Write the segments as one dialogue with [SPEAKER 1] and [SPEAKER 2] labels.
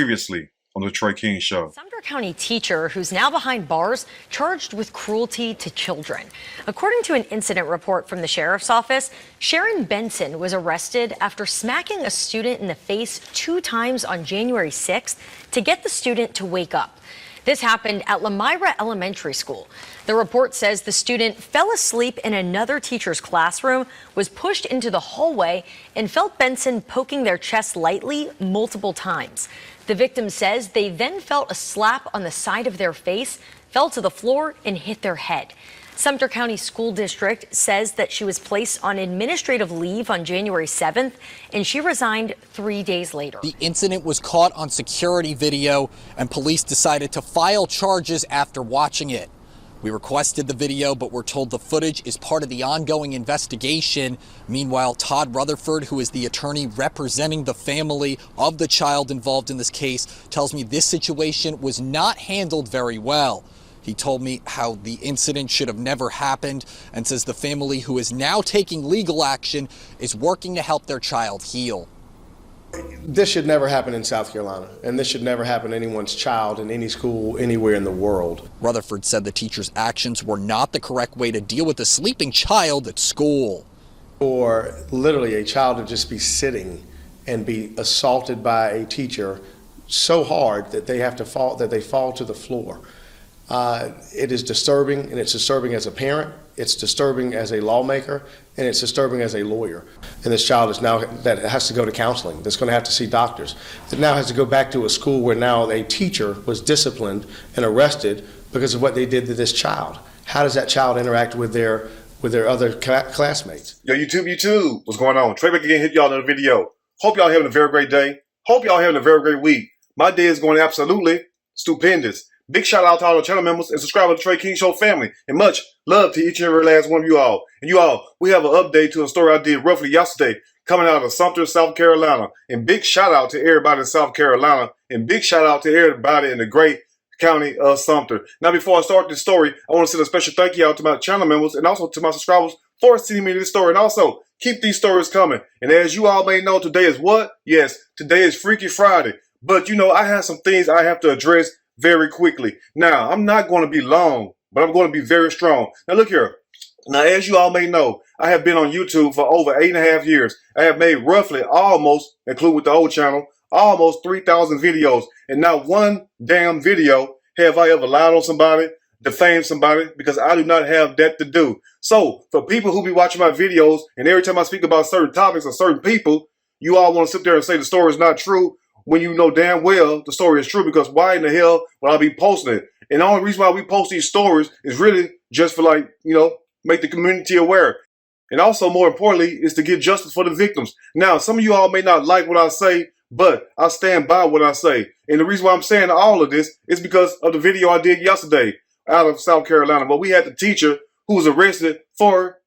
[SPEAKER 1] Previously on the Trey King Show.
[SPEAKER 2] Sumter County teacher who's now behind bars charged with cruelty to children. According to an incident report from the sheriff's office, Sharon Benson was arrested after smacking a student in the face 2 times on January 6th to get the student to wake up. This happened at Lamira Elementary School. The report says the student fell asleep in another teacher's classroom, was pushed into the hallway, and felt Benson poking their chest lightly multiple times. The victim says they then felt a slap on the side of their face, fell to the floor, and hit their head. Sumter County School District says that she was placed on administrative leave on January 7th, and she resigned 3 days later.
[SPEAKER 3] The incident was caught on security video, and police decided to file charges after watching it. We requested the video, but we're told the footage is part of the ongoing investigation. Meanwhile, Todd Rutherford, who is the attorney representing the family of the child involved in this case, tells me this situation was not handled very well. He told me how the incident should have never happened and says the family, who is now taking legal action, is working to help their child heal.
[SPEAKER 4] This should never happen in South Carolina, and this should never happen to anyone's child in any school anywhere in the world.
[SPEAKER 3] Rutherford said the teacher's actions were not the correct way to deal with a sleeping child at school.
[SPEAKER 4] For literally a child to just be sitting and be assaulted by a teacher so hard that they fall to the floor. It is disturbing, and it's disturbing as a parent, it's disturbing as a lawmaker, and it's disturbing as a lawyer. And this child is now, that has to go to counseling, that's going to have to see doctors, that now has to go back to a school where now a teacher was disciplined and arrested because of what they did to this child. How does that child interact with their other classmates?
[SPEAKER 1] Yo, YouTube, what's going on? Trey back again, hit y'all another video. Hope y'all having a very great day. Hope y'all having a very great week. My day is going absolutely stupendous. Big shout out to all the channel members and subscribers to the Trey King Show family, and much love to each and every last one of you all. And you all, we have an update to a story I did roughly yesterday coming out of Sumter, South Carolina. And big shout out to everybody in South Carolina, and big shout out to everybody in the great county of Sumter. Now, before I start this story, I want to send a special thank you out to my channel members and also to my subscribers for sending me this story. And also, keep these stories coming. And as you all may know, today is what? Yes, today is Freaky Friday. But you know, I have some things I have to address very quickly. Now, I'm not going to be long, but I'm going to be very strong. Now, look here. Now, as you all may know, I have been on YouTube for over 8.5 years. I have made roughly almost, including with the old channel, almost 3,000 videos. And not one damn video have I ever lied on somebody, defamed somebody, because I do not have that to do. So, for people who be watching my videos, and every time I speak about certain topics or certain people, you all want to sit there and say the story is not true, when you know damn well the story is true, because why in the hell would I be posting it? And the only reason why we post these stories is really just for, like, you know, make the community aware. And also, more importantly, is to get justice for the victims. Now, some of you all may not like what I say, but I stand by what I say. And the reason why I'm saying all of this is because of the video I did yesterday out of South Carolina, where we had the teacher who was arrested for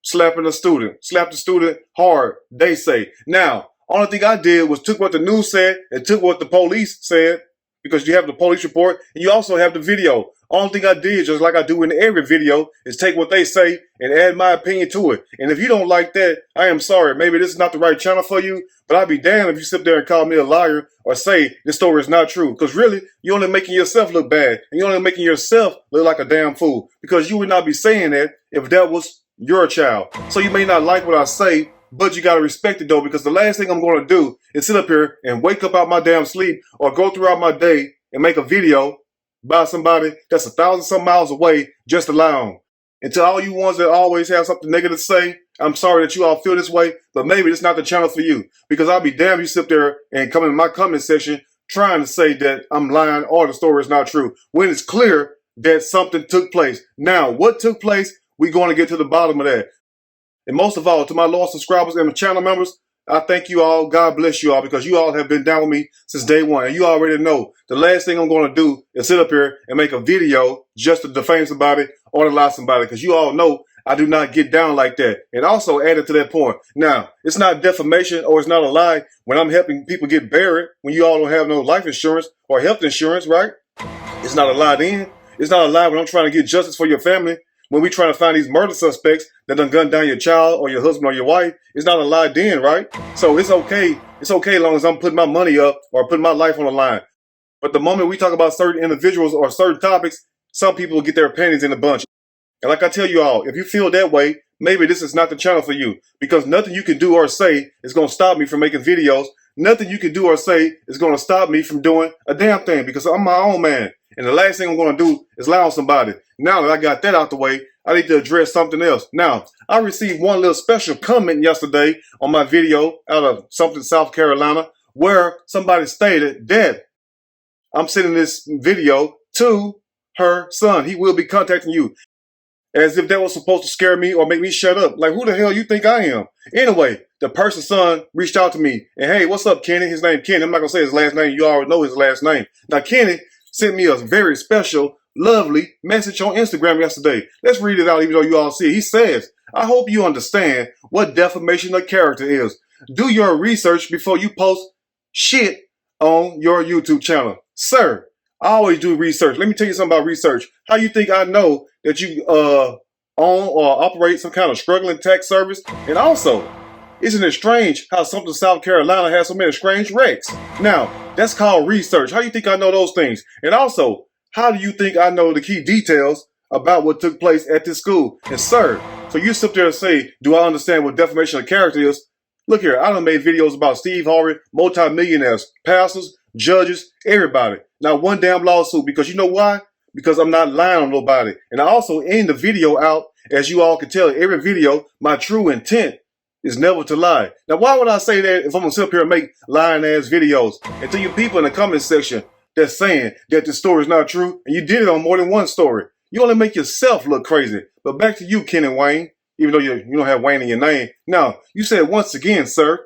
[SPEAKER 1] slapping a student. Slapped the student hard, they say. Now, only thing I did was took what the news said and took what the police said, because you have the police report and you also have the video. Only thing I did, just like I do in every video, is take what they say and add my opinion to it. And if you don't like that, I am sorry. Maybe this is not the right channel for you, but I'd be damned if you sit there and call me a liar or say this story is not true. Because really, you're only making yourself look bad, and you're only making yourself look like a damn fool, because you would not be saying that if that was your child. So you may not like what I say, but you got to respect it, though, because the last thing I'm going to do is sit up here and wake up out my damn sleep or go throughout my day and make a video by somebody that's 1,000-some miles away just to lie on. And to all you ones that always have something negative to say, I'm sorry that you all feel this way, but maybe it's not the channel for you, because I'll be damned if you sit there and come in my comment section trying to say that I'm lying or the story is not true, when it's clear that something took place. Now, what took place, we're going to get to the bottom of that. And most of all, to my loyal subscribers and my channel members, I thank you all. God bless you all, because you all have been down with me since day one. And you already know the last thing I'm going to do is sit up here and make a video just to defame somebody or to lie somebody, because you all know I do not get down like that. And also added to that point, now, it's not defamation or it's not a lie when I'm helping people get buried when you all don't have no life insurance or health insurance, right? It's not a lie then. It's not a lie when I'm trying to get justice for your family. When we trying to find these murder suspects that done gunned down your child or your husband or your wife, it's not a lie then, right? So it's okay It's okay as long as I'm putting my money up or putting my life on the line. But the moment we talk about certain individuals or certain topics, some people will get their opinions in a bunch. And like I tell you all, if you feel that way, maybe this is not the channel for you, because nothing you can do or say is going to stop me from making videos. Nothing you can do or say is going to stop me from doing a damn thing, because I'm my own man. And the last thing I'm going to do is lie on somebody. Now that I got that out the way, I need to address something else. Now, I received one little special comment yesterday on my video out of something South Carolina, where somebody stated that I'm sending this video to her son. He will be contacting you. As if that was supposed to scare me or make me shut up. Like, who the hell you think I am? Anyway, the person's son reached out to me. And hey, what's up, Kenny? His name Kenny. I'm not going to say his last name. You already know his last name. Now, Kenny sent me a very special, lovely message on Instagram yesterday. Let's read it out even though you all see it. He says, I hope you understand what defamation of character is. Do your research before you post shit on your YouTube channel. Sir, I always do research. Let me tell you something about research. How you think I know that you own or operate some kind of struggling tech service? And also, isn't it strange how something South Carolina has so many strange wrecks? Now, that's called research. How you think I know those things? And also, how do you think I know the key details about what took place at this school? And sir, for you sit there and say, do I understand what defamation of character is? Look here, I done made videos about Steve Harvey, multimillionaires, pastors, judges, everybody. Not one damn lawsuit, because you know why? Because I'm not lying on nobody. And I also end the video out, as you all can tell, every video, my true intent is never to lie. Now, why would I say that if I'm going to sit up here and make lying ass videos? And to you people in the comment section that's saying that the story is not true, and you did it on more than one story, you only make yourself look crazy. But back to you, Ken and Wayne, even though you don't have Wayne in your name. Now, you said once again, sir,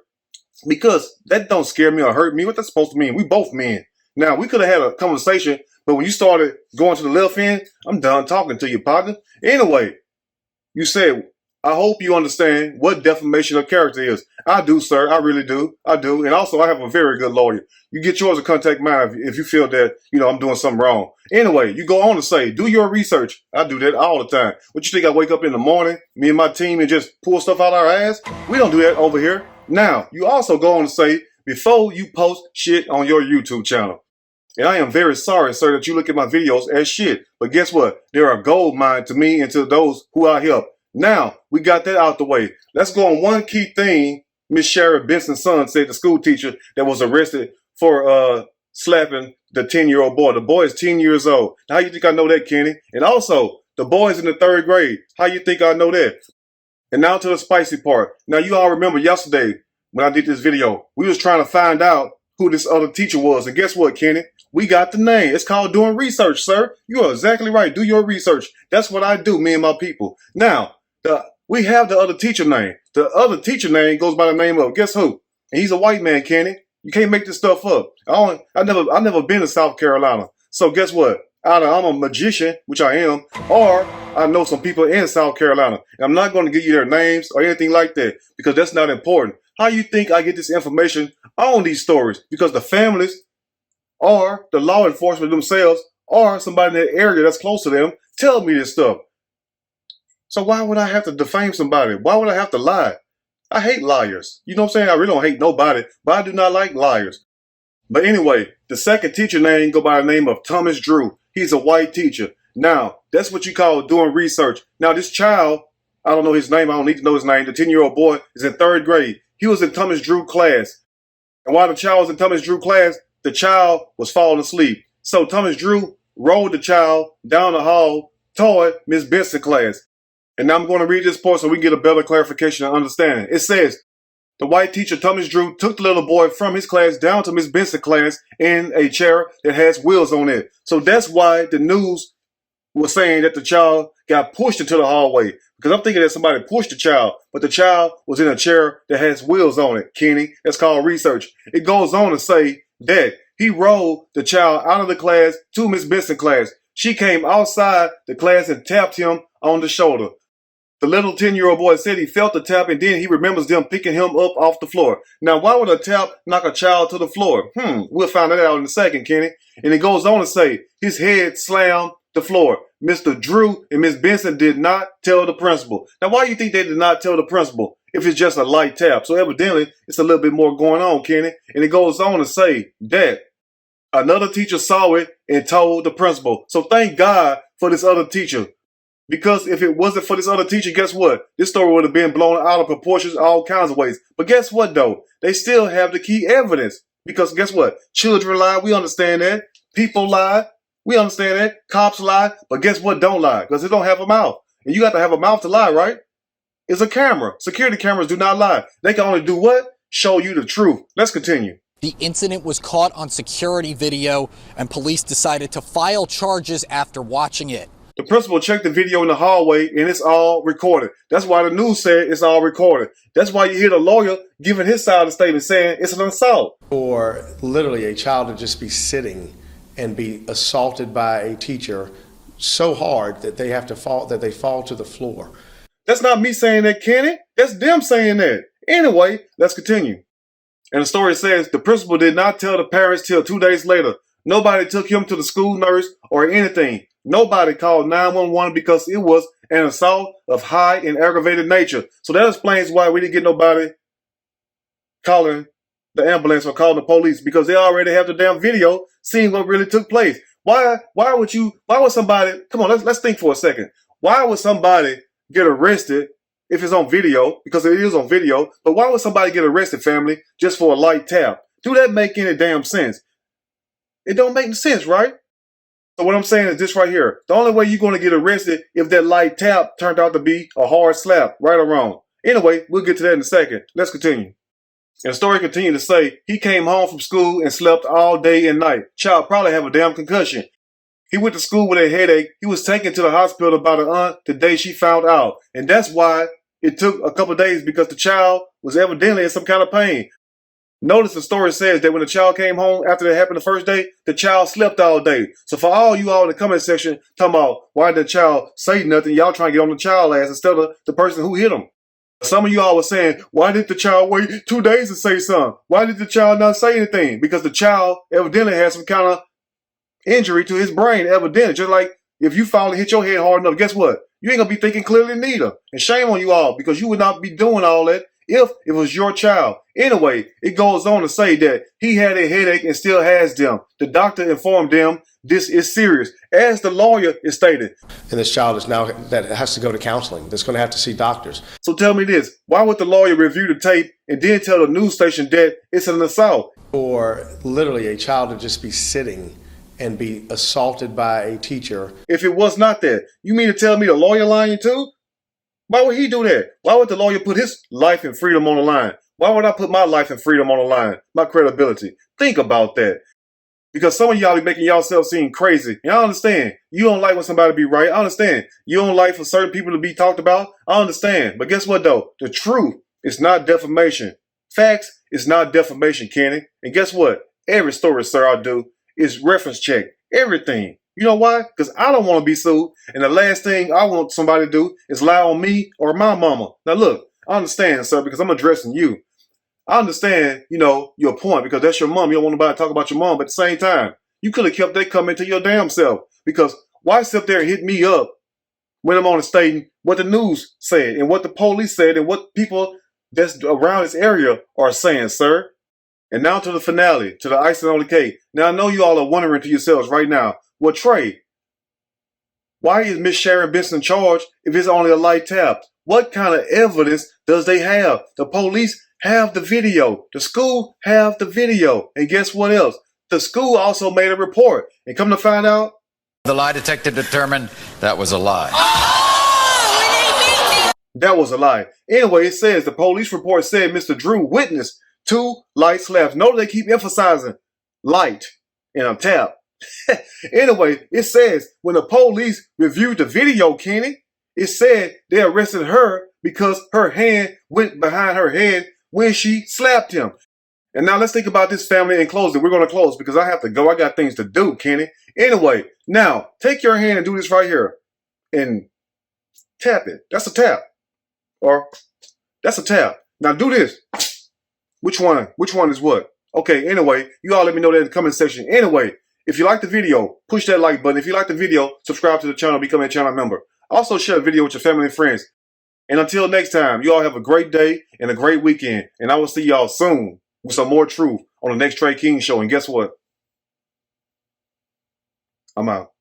[SPEAKER 1] because that don't scare me or hurt me. What that's supposed to mean? We both men. Now, we could have had a conversation, but when you started going to the left end, I'm done talking to you, partner. Anyway, you said, I hope you understand what defamation of character is. I do, sir. I really do. I do. And also, I have a very good lawyer. You get yours to contact mine if you feel that, I'm doing something wrong. Anyway, you go on to say, do your research. I do that all the time. What you think I wake up in the morning, me and my team, and just pull stuff out our ass? We don't do that over here. Now, you also go on to say, before you post shit on your YouTube channel. And I am very sorry, sir, that you look at my videos as shit. But guess what? They're a gold mine to me and to those who I help. Now, we got that out the way. Let's go on one key thing Miss Sharon Benson's son said, the school teacher that was arrested for slapping the 10-year-old boy. The boy is 10 years old. How you think I know that, Kenny? And also, the boy is in the 3rd grade. How you think I know that? And now to the spicy part. Now, you all remember yesterday when I did this video, we was trying to find out who this other teacher was. And guess what, Kenny? We got the name. It's called doing research, sir. You are exactly right. Do your research. That's what I do, me and my people. Now, we have the other teacher name. The other teacher name goes by the name of, guess who? And he's a white man, Kenny. You can't make this stuff up. I never been to South Carolina. So guess what? Either I'm a magician, which I am, or I know some people in South Carolina. And I'm not going to give you their names or anything like that, because that's not important. How you think I get this information on these stories? Because the families or the law enforcement themselves or somebody in that area that's close to them tell me this stuff. So why would I have to defame somebody? Why would I have to lie? I hate liars. You know what I'm saying? I really don't hate nobody, but I do not like liars. But anyway, the second teacher name go by the name of Thomas Drew. He's a white teacher. Now, that's what you call doing research. Now, this child, I don't know his name. I don't need to know his name. The 10-year-old boy is in 3rd grade. He was in Thomas Drew class. And while the child was in Thomas Drew class, the child was falling asleep. So Thomas Drew rolled the child down the hall toward Miss Benson's class. And now I'm going to read this part so we can get a better clarification and understanding. It says, the white teacher, Thomas Drew, took the little boy from his class down to Miss Benson's class in a chair that has wheels on it. So that's why the news was saying that the child got pushed into the hallway. Because I'm thinking that somebody pushed the child, but the child was in a chair that has wheels on it, Kenny. That's called research. It goes on to say that he rolled the child out of the class to Miss Benson's class. She came outside the class and tapped him on the shoulder. The little 10-year-old boy said he felt the tap and then he remembers them picking him up off the floor. Now, why would a tap knock a child to the floor? We'll find that out in a second, Kenny. And it goes on to say his head slammed the floor. Mr. Drew and Miss Benson did not tell the principal. Now, why do you think they did not tell the principal? if it's just a light tap. So evidently, it's a little bit more going on, Kenny. And it goes on to say that another teacher saw it and told the principal. So thank God for this other teacher. Because if it wasn't for this other teacher, guess what? This story would have been blown out of proportions all kinds of ways. But guess what, though? They still have the key evidence. Because guess what? Children lie. We understand that. People lie. We understand that. Cops lie. But guess what? Don't lie. Because they don't have a mouth. And you got to have a mouth to lie, right? It's a camera. Security cameras do not lie. They can only do what? Show you the truth. Let's continue.
[SPEAKER 3] The incident was caught on security video, and police decided to file charges after watching it.
[SPEAKER 1] The principal checked the video in the hallway, and it's all recorded. That's why the news said it's all recorded. That's why you hear the lawyer giving his side of the statement saying it's an assault.
[SPEAKER 4] For literally a child to just be sitting and be assaulted by a teacher so hard that they fall to the floor.
[SPEAKER 1] That's not me saying that, Kenny. That's them saying that. Anyway, let's continue. And the story says the principal did not tell the parents till 2 days later. Nobody took him to the school nurse or anything. Nobody called 911 because it was an assault of high and aggravated nature. So that explains why we didn't get nobody calling the ambulance or calling the police, because they already have the damn video seeing what really took place. Why would somebody, come on, let's think for a second. Why would somebody get arrested if it's on video? Because it is on video. But why would somebody get arrested, family, just for a light tap? Do that make any damn sense? It don't make sense, right? So what I'm saying is this right here. The only way you're going to get arrested if that light tap turned out to be a hard slap, right or wrong. Anyway, we'll get to that in a second. Let's continue. And the story continued to say he came home from school and slept all day and night. Child probably have a damn concussion. He went to school with a headache. He was taken to the hospital by the aunt the day she found out. And that's why it took a couple of days, because the child was evidently in some kind of pain. Notice the story says that when the child came home after that happened the first day, the child slept all day. So for all you all in the comment section talking about why did the child say nothing, y'all trying to get on the child ass instead of the person who hit him. Some of you all were saying, why did the child wait 2 days to say something? Why did the child not say anything? Because the child evidently had some kind of injury to his brain, evidently. Just like if you finally hit your head hard enough, guess what? You ain't going to be thinking clearly neither. And shame on you all, because you would not be doing all that if it was your child. Anyway, it goes on to say that he had a headache and still has them. The doctor informed them this is serious, as the lawyer is stated.
[SPEAKER 4] And this child is now, that has to go to counseling. That's going to have to see doctors.
[SPEAKER 1] So tell me this, why would the lawyer review the tape and then tell the news station that it's an assault?
[SPEAKER 4] For literally a child to just be sitting and be assaulted by a teacher.
[SPEAKER 1] If it was not that, you mean to tell me the lawyer lying too? Why would he do that? Why would the lawyer put his life and freedom on the line? Why would I put my life and freedom on the line? My credibility. Think about that. Because some of y'all be making yourself seem crazy. And I understand. You don't like when somebody be right. I understand. You don't like for certain people to be talked about. I understand. But guess what though? The truth is not defamation. Facts is not defamation, Kenny. And guess what? Every story, sir, I do is reference check. Everything. You know why? Because I don't want to be sued. And the last thing I want somebody to do is lie on me or my mama. Now look, I understand, sir, because I'm addressing you. I understand, your point, because that's your mom. You don't want nobody to talk about your mom. But at the same time, you could have kept that coming to your damn self. Because why sit there and hit me up when I'm on the stating what the news said and what the police said and what people that's around this area are saying, sir? And now to the finale, to the icing on the cake. Now, I know you all are wondering to yourselves right now, well, Trey, why is Miss Sharon Benson charged if it's only a light tap? What kind of evidence does they have? The police have the video. The school have the video. And guess what else? The school also made a report. And come to find out,
[SPEAKER 5] the lie detector determined that was a lie.
[SPEAKER 1] That was a lie. Anyway, it says the police report said Mr. Drew witnessed 2 light slaps. Note they keep emphasizing light and a tap. Anyway, it says when the police reviewed the video, Kenny, it said they arrested her because her hand went behind her head when she slapped him. And now let's think about this, family, in closing. We're going to close because I have to go. I got things to do, Kenny. Anyway, now take your hand and do this right here and tap it. That's a tap. Or that's a tap. Now do this. Which one? Which one is what? Okay, anyway, you all let me know that in the comment section. Anyway, if you like the video, push that like button. If you like the video, subscribe to the channel, become a channel member. Also share the video with your family and friends. And until next time, you all have a great day and a great weekend. And I will see y'all soon with some more truth on the next Trey King Show. And guess what? I'm out.